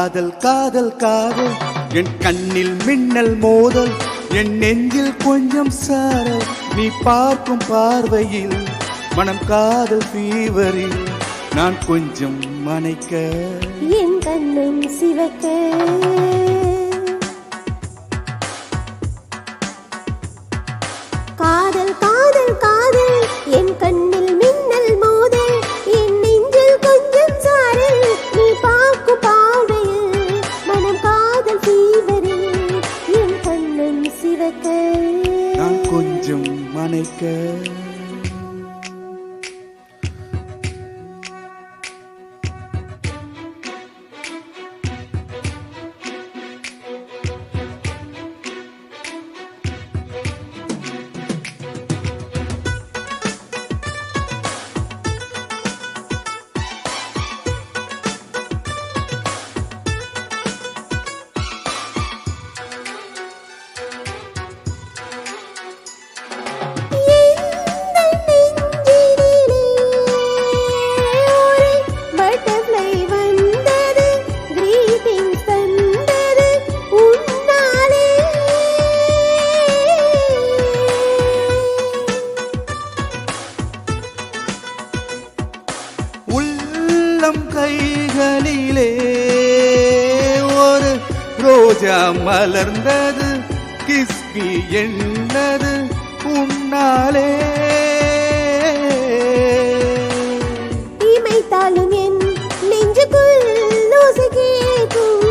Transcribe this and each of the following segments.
காதல் காதல் காதல் என் கண்ணில் மின்னல் மோதல் என் நெஞ்சில் கொஞ்சம் சாரல் நீ பார்க்கும் பார்வையில் மனம் காதல் ஃபீவரில் நான் கொஞ்சம் மனைக்க என் கண்ணும் சிவக்க காதல் காதல் காதல் என் கண்ணில் மின்னல் மோதல் என் நெஞ்சில் கொஞ்சம் சாரல் நீ பார்க்கும் பார்வையில் மனம் காதல் ஃபீவரில் என் கண்ணும் சிவக்க நான் கொஞ்சம் மனைக்க கைகளிலே ஒரு ரோஜா மலர்ந்தது கிஸ்மி என்னது உன்னாலே இமைத்தாலும் என் நெஞ்சுக்குள் ஓசை கேட்கும்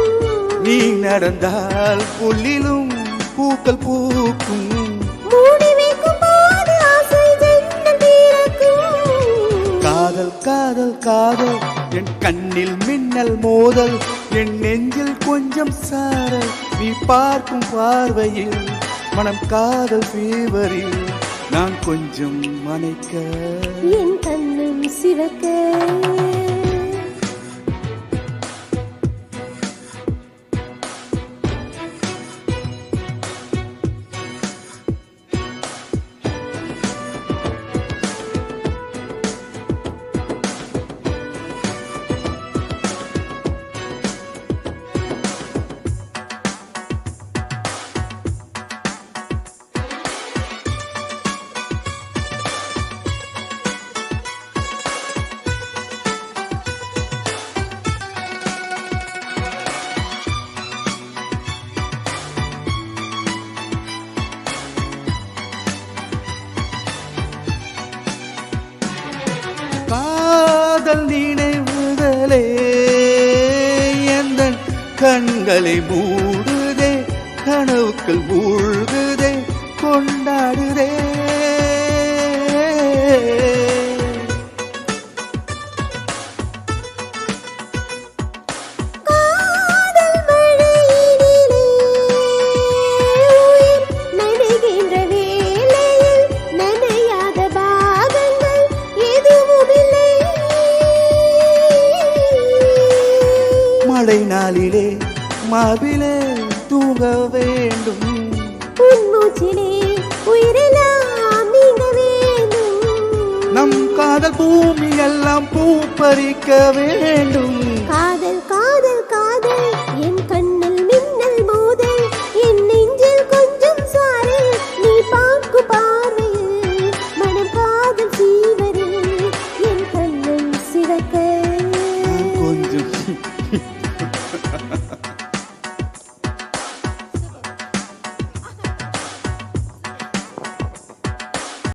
நீ நடந்தால் புல்லிலும் பூக்கள் பூக்கும் மூடி வைக்கும் போது ஆசை ஜன்னல் திறக்கும் காதல் காதல் காதல் என் கண்ணில் மின்னல் மோதல் என் நெஞ்சில் கொஞ்சம் சாரல் நீ பார்க்கும் பார்வையில் மனம் காதல் ஃபீவரில் நான் கொஞ்சம் மனைக்க என் கண்ணும் சிவக்க காதல் நினைவுகளே எந்தன் கண்களை மூடுதே கனவுக்கள் மூழ்குதே கொண்டாடுதே மழை நாளிலே மாவிலே தூங்க வேண்டும் உன்மூச்சிலே உயிரெல்லாம் நீங்க வேண்டும் நம் காதல் பூமி எல்லாம் பூ பறிக்க வேண்டும்